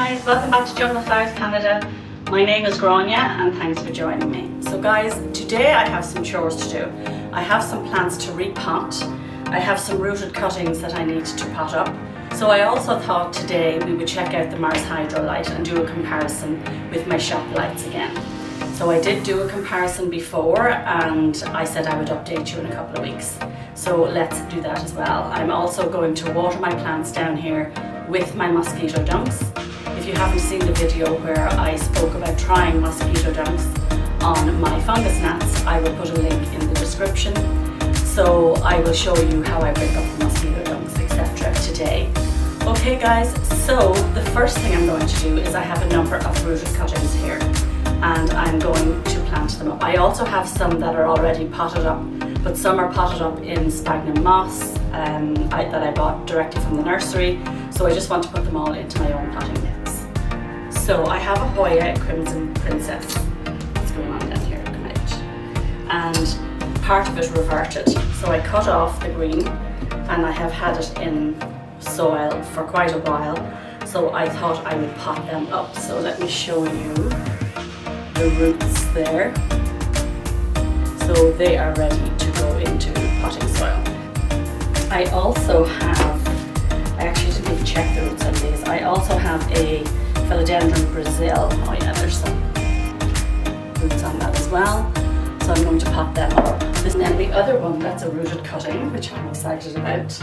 guys, welcome back to Jungle Flowers Canada. My name is Grania and thanks for joining me. So guys, today I have some chores to do. I have some plants to repot. I have some rooted cuttings that I need to pot up. So I also thought today we would check out the Mars Hydro light and do a comparison with my shop lights again. So I did do a comparison before and I said I would update you in a couple of weeks. So let's do that as well. I'm also going to water my plants down here with my mosquito dunks. If you haven't seen the video where I spoke about trying mosquito dunks on my fungus gnats, I will put a link in the description. So I will show you how I break up the mosquito dunks, etc. today. Okay guys, so the first thing I'm going to do is I have a number of rooted cuttings here and I'm going to plant them up. I also have some that are already potted up, but some are potted up in sphagnum moss that I bought directly from the nursery. So I just want to put them all into my own potting mix. So I have a Hoya Crimson Princess. What's going on down here? Come out. And part of it reverted. So I cut off the green and I have had it in soil for quite a while. So I thought I would pot them up. So let me show you the roots there. So they are ready to go into potting soil. I also have, I actually didn't even check the roots on these. I also have a Philodendron Brazil. Oh yeah, there's some roots on that as well. So I'm going to pot them up. And then the other one that's a rooted cutting, which I'm excited about,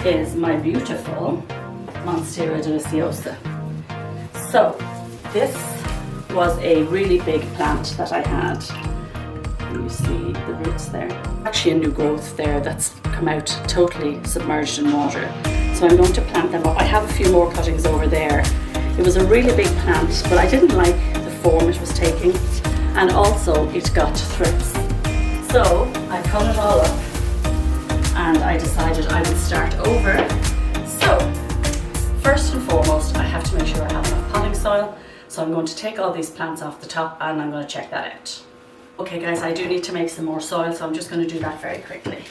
is my beautiful Monstera deliciosa. So this was a really big plant that I had. You see the roots there. Actually a new growth there that's come out totally submerged in water. So I'm going to plant them up. I have a few more cuttings over there. It was a really big plant, but I didn't like the form it was taking, and also it got thrips. So I cut it all up and I decided I would start over. So first and foremost, I have to make sure I have enough potting soil. So I'm going to take all these plants off the top and I'm going to check that out. Okay guys, I do need to make some more soil, so I'm just going to do that very quickly.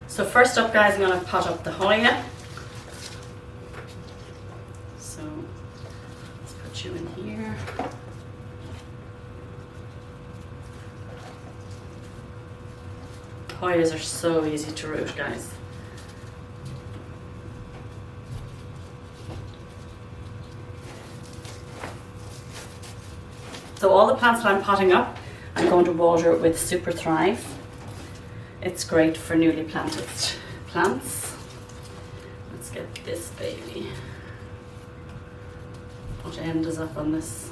So first up guys, I'm going to pot up the Hoya. So let's put you in here. Hoyas are so easy to root, guys. So all the plants that I'm potting up, I'm going to water with Super Thrive. It's great for newly planted plants. Let's get this baby. What end is up on this?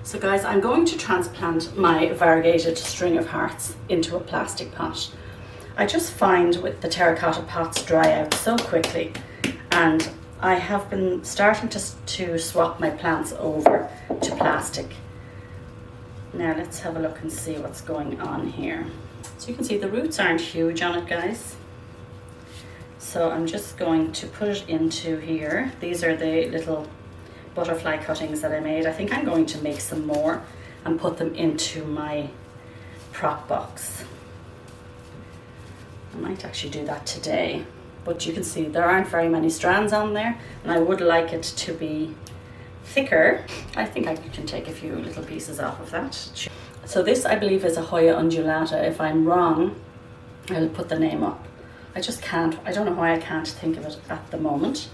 So guys, I'm going to transplant my variegated string of hearts into a plastic pot. I just find with the terracotta pots dry out so quickly, and I have been starting to swap my plants over to plastic. Now let's have a look and see what's going on here. So you can see the roots aren't huge on it, guys. So I'm just going to put it into here. These are the little butterfly cuttings that I made. I think I'm going to make some more and put them into my prop box. I might actually do that today, but you can see there aren't very many strands on there and I would like it to be thicker. I think I can take a few little pieces off of that. So this I believe is a Hoya undulata. If I'm wrong, I'll put the name up. I just can't, I don't know why I can't think of it at the moment.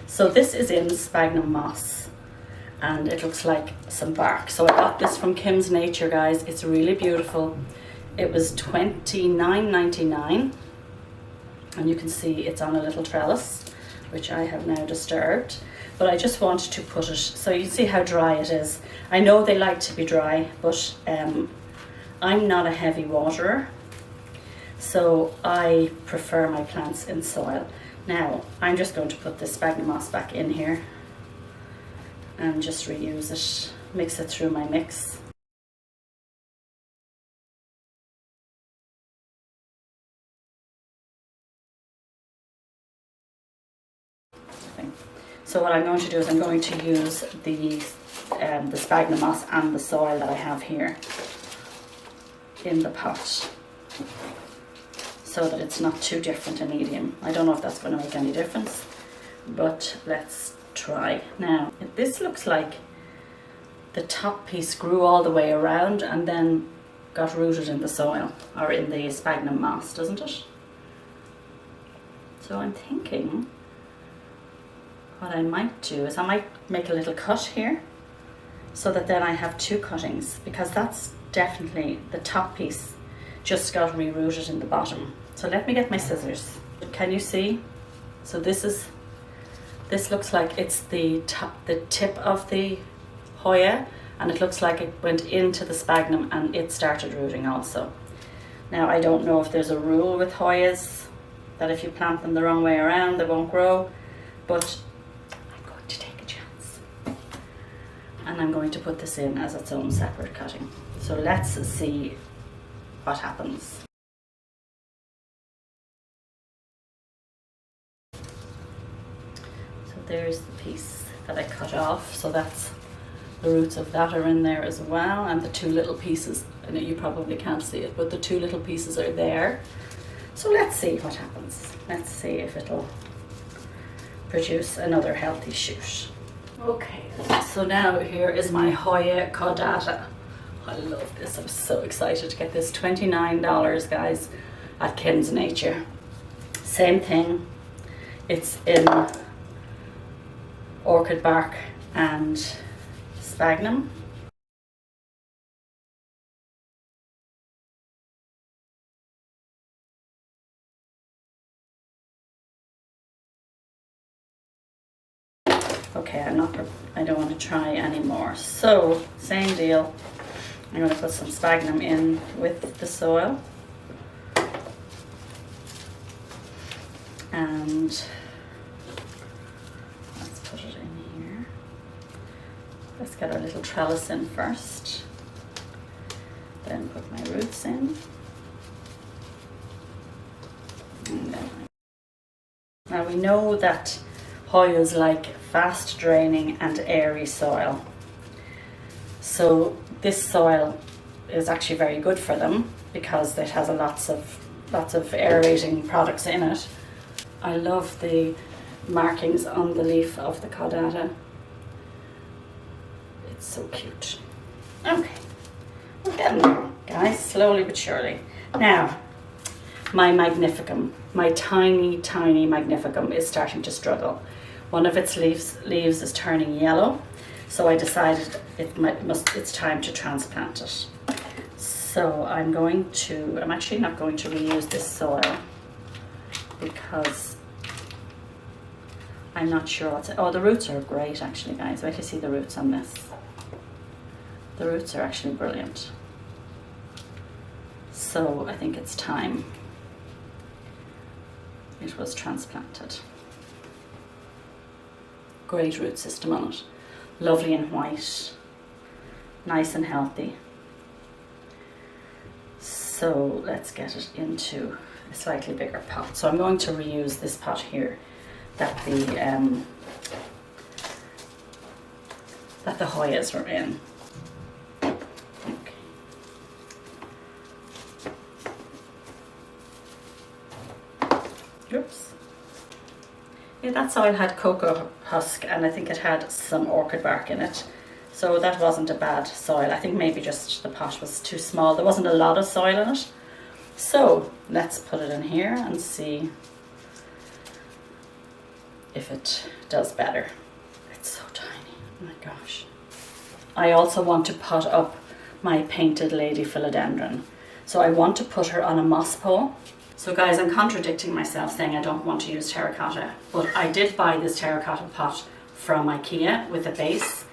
So this is in sphagnum moss and it looks like some bark. So I got this from Kim's Nature, guys. It's really beautiful. It was $29.99 and you can see it's on a little trellis, which I have now disturbed. But I just wanted to put it, so you see how dry it is. I know they like to be dry, but I'm not a heavy waterer. So I prefer my plants in soil. Now I'm just going to put this sphagnum moss back in here and just reuse it, mix it through my mix. So what I'm going to do is I'm going to use the sphagnum moss and the soil that I have here in the pot, so that it's not too different a medium. I don't know if that's going to make any difference, but let's try. Now, this looks like the top piece grew all the way around and then got rooted in the soil, or in the sphagnum moss, doesn't it? So I'm thinking what I might do is I might make a little cut here, so that then I have two cuttings, because that's definitely the top piece just got rerouted in the bottom. So let me get my scissors. Can you see? So this looks like it's the tip of the Hoya, and it looks like it went into the sphagnum and it started rooting also. Now I don't know if there's a rule with Hoyas that if you plant them the wrong way around they won't grow, but to take a chance, and I'm going to put this in as its own separate cutting. So let's see what happens. So there's the piece that I cut off, so that's the roots of that are in there as well, and the two little pieces, I know you probably can't see it, but the two little pieces are there. So let's see what happens. Let's see if it'll produce another healthy shoot. Okay, so now here is my Hoya caudata. I love this, I'm so excited to get this. $29, guys, at Ken's Nature. Same thing, it's in orchid bark and sphagnum. Okay, I don't want to try anymore. So, same deal. I'm going to put some sphagnum in with the soil. And let's put it in here. Let's get our little trellis in first. Then put my roots in. And then now we know that Hoyas like fast draining and airy soil. So this soil is actually very good for them because it has lots of aerating products in it. I love the markings on the leaf of the caudata. It's so cute. Okay, we're getting there, guys, slowly but surely. Now, my magnificum, my tiny magnificum is starting to struggle. One of its leaves is turning yellow, so I decided it's time to transplant it. So I'm actually not going to reuse this soil because I'm not sure oh, the roots are great actually, guys. Wait till you see the roots on this. The roots are actually brilliant. So I think it's time it was transplanted. Great root system on it. Lovely and white. Nice and healthy. So let's get it into a slightly bigger pot. So I'm going to reuse this pot here that the Hoyas were in. Okay. Oops. Yeah, that soil had coco husk and I think it had some orchid bark in it. So that wasn't a bad soil. I think maybe just the pot was too small. There wasn't a lot of soil in it. So let's put it in here and see if it does better. It's so tiny, oh my gosh. I also want to pot up my painted lady philodendron. So I want to put her on a moss pole. So guys, I'm contradicting myself saying I don't want to use terracotta, but I did buy this terracotta pot from IKEA with a base.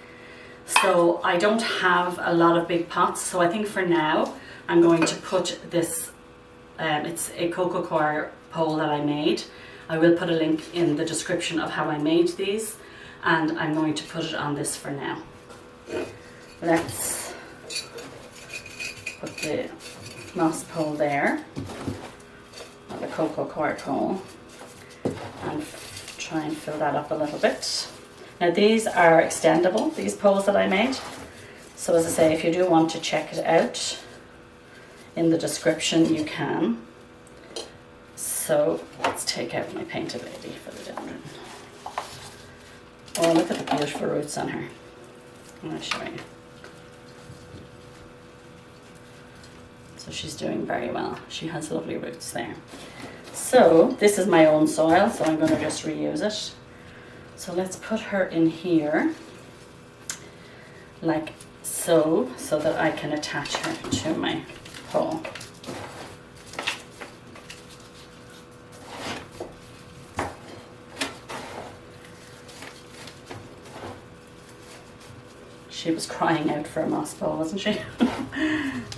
So I don't have a lot of big pots, so I think for now I'm going to put this, it's a coco coir pole that I made. I will put a link in the description of how I made these, and I'm going to put it on this for now. Let's put the moss pole there, or the coco coir pole, and try and fill that up a little bit. Now these are extendable, these poles that I made. So as I say, if you do want to check it out, in the description you can. So let's take out my painted lady for the dinner. Oh, look at the beautiful roots on her. I'm going to show you. So she's doing very well. She has lovely roots there. So this is my own soil, so I'm going to just reuse it. So let's put her in here, like so that I can attach her to my pole. She was crying out for a moss pole, wasn't she?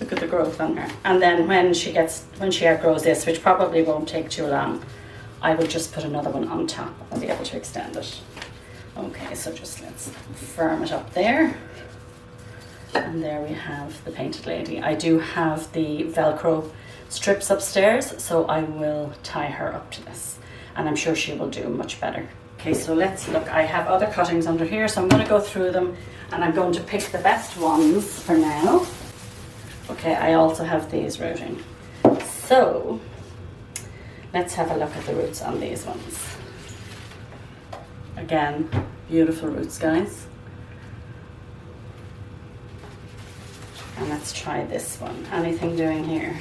Look at the growth on her. And then when she outgrows this, which probably won't take too long, I will just put another one on top. I'll be able to extend it. Okay, so just let's firm it up there. And there we have the painted lady. I do have the Velcro strips upstairs, so I will tie her up to this. And I'm sure she will do much better. Okay, so let's look. I have other cuttings under here, so I'm going to go through them and I'm going to pick the best ones for now. Okay, I also have these rooting. So let's have a look at the roots on these ones. Again, beautiful roots, guys. And let's try this one. Anything doing here?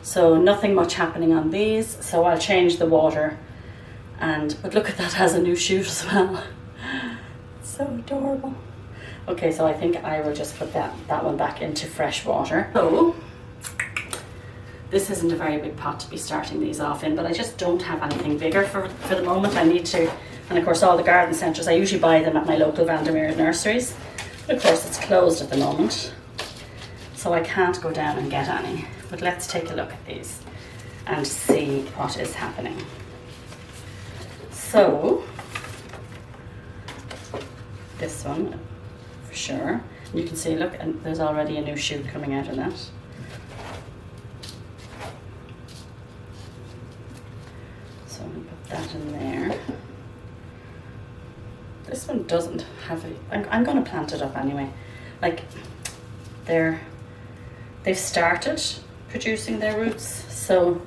So nothing much happening on these, so I'll change the water. But look at that, has a new shoot as well. So adorable. Okay, so I think I will just put that one back into fresh water. So this isn't a very big pot to be starting these off in, but I just don't have anything bigger for the moment. I need to, and of course all the garden centres, I usually buy them at my local Vandermeer nurseries. But of course it's closed at the moment, so I can't go down and get any. But let's take a look at these and see what is happening. So this one for sure. You can see, look, and there's already a new shoot coming out of that. So I'm going to put that in there. This one doesn't have it. I'm going to plant it up anyway. Like they've started producing their roots, so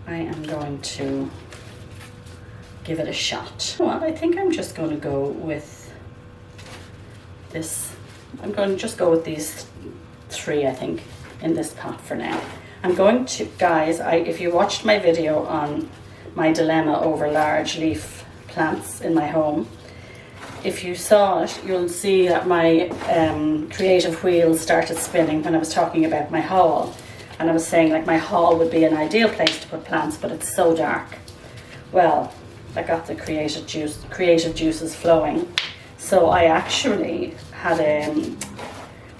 I am going to give it a shot. Well, I think I'm just going to go with this. I'm going to just go with these three, I think, in this pot for now. I'm going to, guys, if you watched my video on my dilemma over large leaf plants in my home, if you saw it, you'll see that my creative wheel started spinning when I was talking about my haul. And I was saying like my haul would be an ideal place to put plants, but it's so dark. Well, I got the creative juices flowing. So I actually had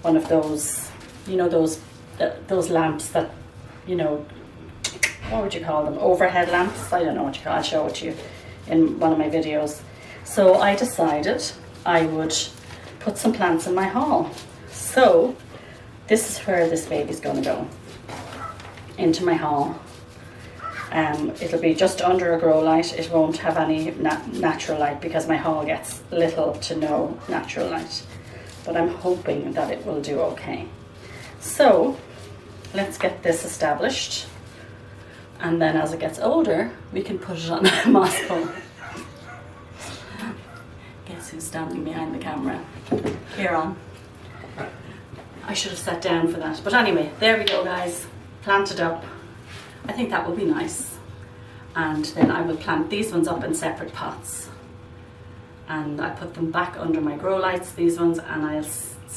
one of those, you know, those lamps that, you know, what would you call them? Overhead lamps? I don't know what you call it. I'll show it to you in one of my videos. So I decided I would put some plants in my haul. So this is where this baby's going to go, into my haul. It'll be just under a grow light. It won't have any natural light because my haul gets little to no natural light. But I'm hoping that it will do okay. So let's get this established. And then as it gets older, we can put it on a moss pole. Guess who's standing behind the camera? Kieran. I should have sat down for that. But anyway, there we go, guys. Planted up. I think that will be nice. And then I will plant these ones up in separate pots. And I put them back under my grow lights, these ones, and I'll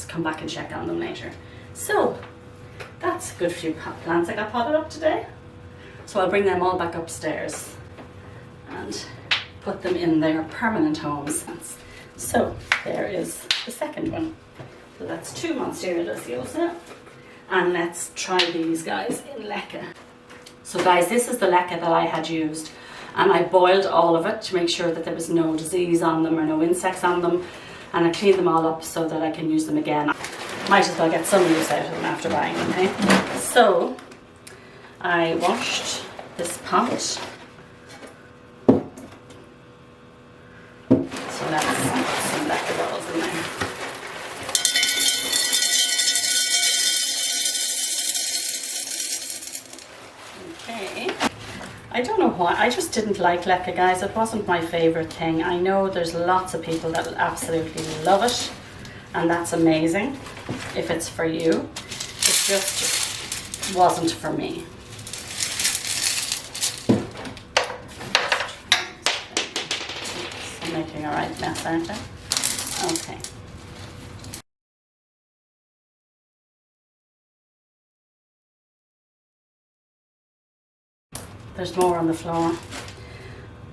come back and check on them later. So that's a good few plants I got potted up today. So I'll bring them all back upstairs and put them in their permanent homes. So there is the second one. So that's 2 Monstera deliciosa. And let's try these guys in leca. So guys, this is the leca that I had used and I boiled all of it to make sure that there was no disease on them or no insects on them, and I cleaned them all up so that I can use them again. Might as well get some use out of them after buying them, okay? So I washed this pot. So let's put some lekker rolls in there. Okay. I don't know why, I just didn't like lekker, guys. It wasn't my favourite thing. I know there's lots of people that absolutely love it, and that's amazing if it's for you. It just wasn't for me. I'm making a right mess, aren't I? Okay. There's more on the floor.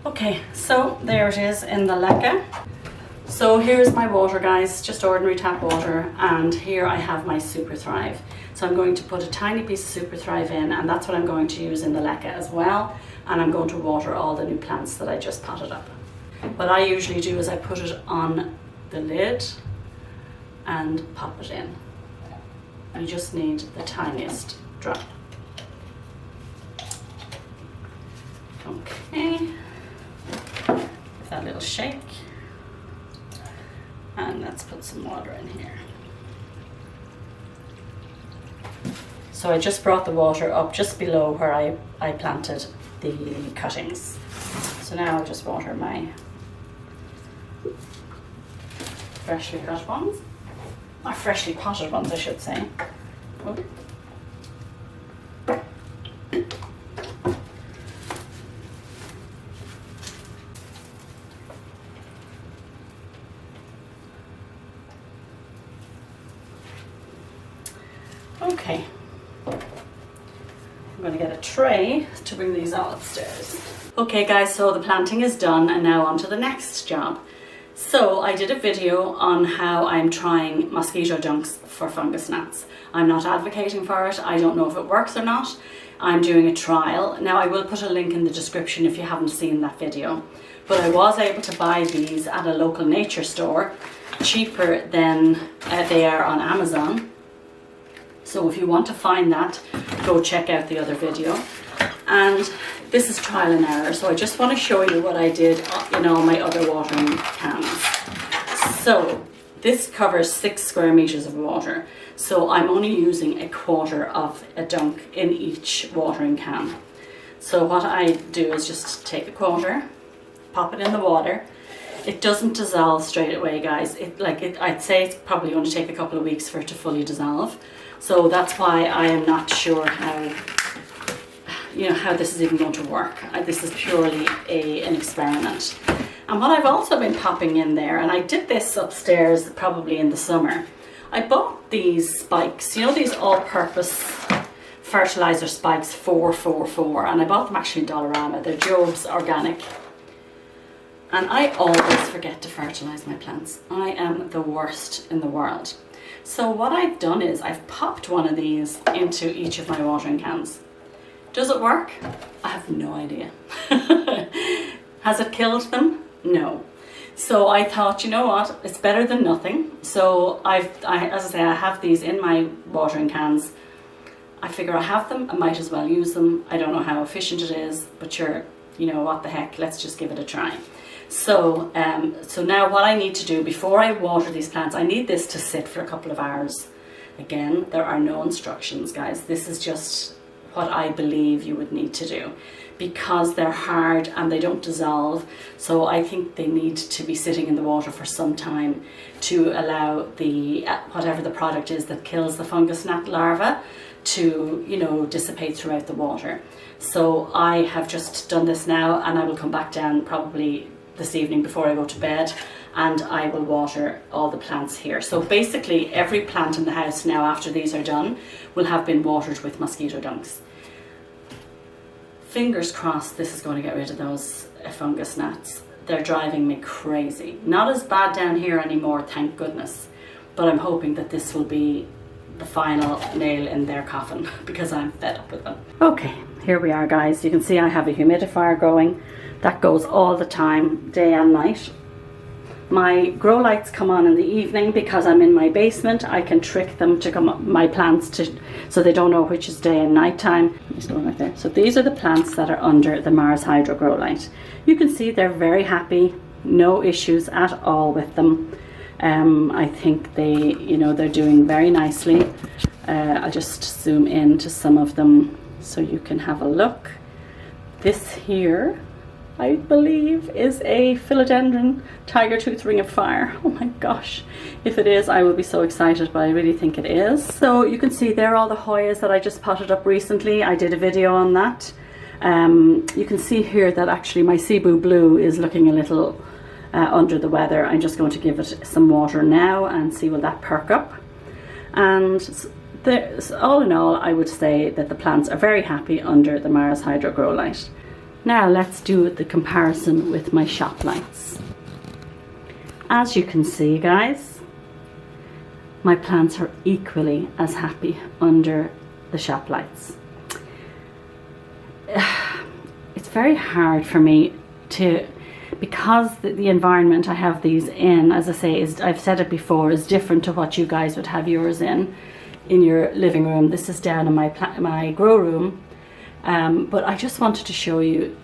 Okay, so there it is in the lekker. So here's my water, guys, just ordinary tap water, and here I have my Super Thrive. So I'm going to put a tiny piece of Super Thrive in, and that's what I'm going to use in the lekker as well, and I'm going to water all the new plants that I just potted up. What I usually do is I put it on the lid and pop it in. You just need the tiniest drop. Okay, give that a little shake, and let's put some water in here. So I just brought the water up just below where I planted the cuttings. So now I'll just water my freshly cut ones, or freshly potted ones I should say. Okay. Okay, I'm going to get a tray to bring these all upstairs. Okay guys, so the planting is done, and now on to the next job. So I did a video on how I'm trying mosquito dunks for fungus gnats. I'm not advocating for it, I don't know if it works or not. I'm doing a trial. Now I will put a link in the description if you haven't seen that video. But I was able to buy these at a local nature store, cheaper than they are on Amazon. So if you want to find that, go check out the other video. And this is trial and error, so I just want to show you what I did in all my other watering cans. So this covers 6 square meters of water, so I'm only using a quarter of a dunk in each watering can. So what I do is just take a quarter, pop it in the water. It doesn't dissolve straight away, guys. I'd say it's probably going to take a couple of weeks for it to fully dissolve. So that's why I am not sure how this is even going to work. This is purely an experiment. And what I've also been popping in there, and I did this upstairs probably in the summer, I bought these spikes, you know, these all-purpose fertilizer spikes 444, and I bought them actually in Dollarama. They're Job's Organic. And I always forget to fertilize my plants. I am the worst in the world. So what I've done is I've popped one of these into each of my watering cans. Does it work? I have no idea. Has it killed them? No. So I thought, you know what, it's better than nothing. So as I say, I have these in my watering cans. I figure I have them, I might as well use them. I don't know how efficient it is, but sure, you know, what the heck, let's just give it a try. So, so now what I need to do before I water these plants, I need this to sit for a couple of hours. Again, there are no instructions, guys. This is just what I believe you would need to do, because they're hard and they don't dissolve. So I think they need to be sitting in the water for some time to allow the whatever the product is that kills the fungus gnat larva to, you know, dissipate throughout the water. So I have just done this now, and I will come back down probably this evening before I go to bed, and I will water all the plants here. So basically every plant in the house now after these are done will have been watered with mosquito dunks. Fingers crossed this is going to get rid of those fungus gnats. They're driving me crazy. Not as bad down here anymore, thank goodness, but I'm hoping that this will be the final nail in their coffin because I'm fed up with them. Okay, here we are, guys. You can see I have a humidifier going. That goes all the time, day and night. My grow lights come on in the evening because I'm in my basement. I can trick them to come up, my plants to, so they don't know which is day and night time. There's one right there. So these are the plants that are under the Mars Hydro grow light. You can see they're very happy, no issues at all with them. I think they, you know, they're doing very nicely. I'll just zoom in to some of them so you can have a look. This here, I believe, is a philodendron tiger tooth ring of fire. Oh my gosh, if it is, I will be so excited, but I really think it is. So you can see there are all the Hoyas that I just potted up recently. I did a video on that. You can see here that actually my Cebu Blue is looking a little under the weather. I'm just going to give it some water now and see will that perk up. And all in all, I would say that the plants are very happy under the Mars Hydro grow light. Now let's do the comparison with my shop lights. As you can see, guys, my plants are equally as happy under the shop lights. It's very hard for me to, because the environment I have these in, as I say, is, I've said it before, is different to what you guys would have yours in your living room. This is down in my grow room. But I just wanted to show you,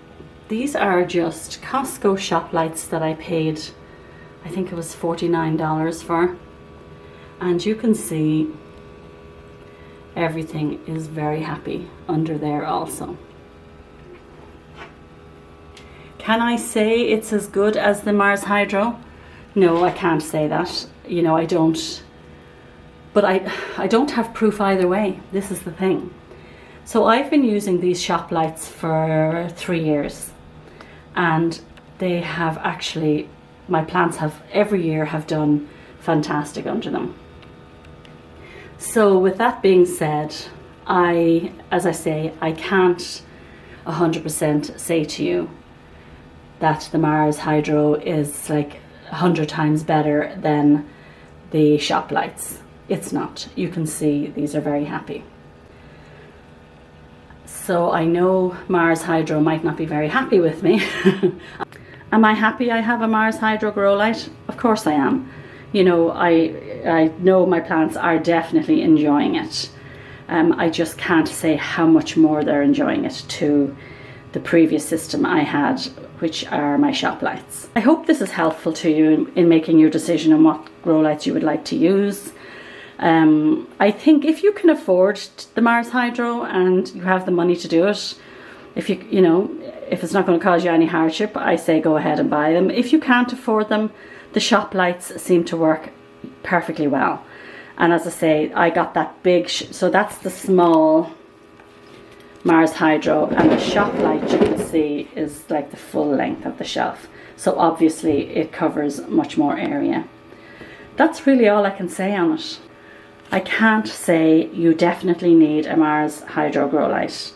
these are just Costco shop lights that I paid, I think it was $49 for. And you can see everything is very happy under there also. Can I say it's as good as the Mars Hydro? No, I can't say that. You know, I don't. But I don't have proof either way. This is the thing. So I've been using these shop lights for 3 years, and they have actually, my plants have every year have done fantastic under them. So with that being said, as I say, I can't 100% say to you that the Mars Hydro is like 100 times better than the shop lights. It's not. You can see these are very happy. So I know Mars Hydro might not be very happy with me. Am I happy I have a Mars Hydro grow light? Of course I am. You know, I know my plants are definitely enjoying it. I just can't say how much more they're enjoying it to the previous system I had, which are my shop lights. I hope this is helpful to you in making your decision on what grow lights you would like to use. I think if you can afford the Mars Hydro and you have the money to do it, if it's not going to cause you any hardship, I say go ahead and buy them. If you can't afford them, the shop lights seem to work perfectly well. And as I say, I got that big, so that's the small Mars Hydro, and the shop light, you can see, is like the full length of the shelf. So obviously it covers much more area. That's really all I can say on it. I can't say you definitely need a Mars Hydro grow light.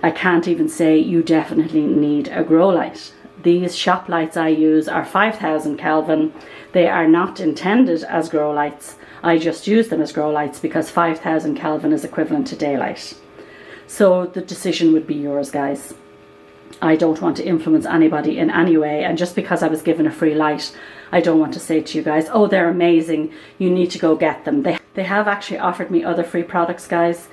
I can't even say you definitely need a grow light. These shop lights I use are 5000 Kelvin. They are not intended as grow lights. I just use them as grow lights because 5000 Kelvin is equivalent to daylight. So the decision would be yours, guys. I don't want to influence anybody in any way, and just because I was given a free light, I don't want to say to you guys, oh, they're amazing, you need to go get them. They have actually offered me other free products, guys,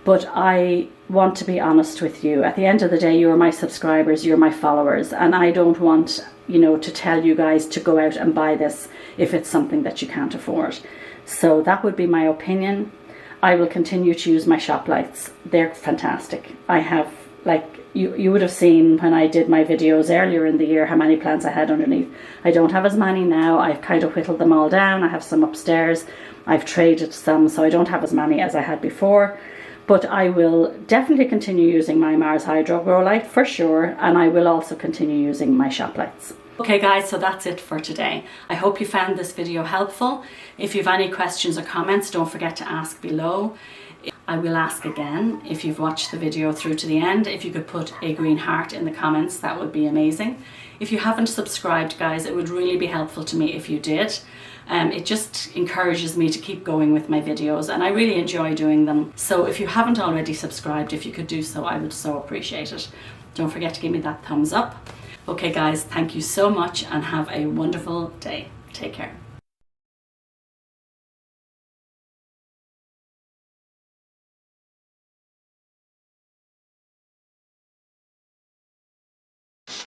but I want to be honest with you. At the end of the day, you're my subscribers, you're my followers, and I don't want, to tell you guys to go out and buy this if it's something that you can't afford. So that would be my opinion. I will continue to use my shop lights. They're fantastic. I have, like, you would have seen when I did my videos earlier in the year how many plants I had underneath. I don't have as many now. I've kind of whittled them all down. I have some upstairs. I've traded some, so I don't have as many as I had before. But I will definitely continue using my Mars Hydro grow light for sure, and I will also continue using my shop lights. Okay guys, so that's it for today. I hope you found this video helpful. If you have any questions or comments, don't forget to ask below. I will ask again if you've watched the video through to the end. If you could put a green heart in the comments, that would be amazing. If you haven't subscribed, guys, it would really be helpful to me if you did. It just encourages me to keep going with my videos, and I really enjoy doing them. So if you haven't already subscribed, if you could do so, I would so appreciate it. Don't forget to give me that thumbs up. Okay guys, thank you so much and have a wonderful day. Take care.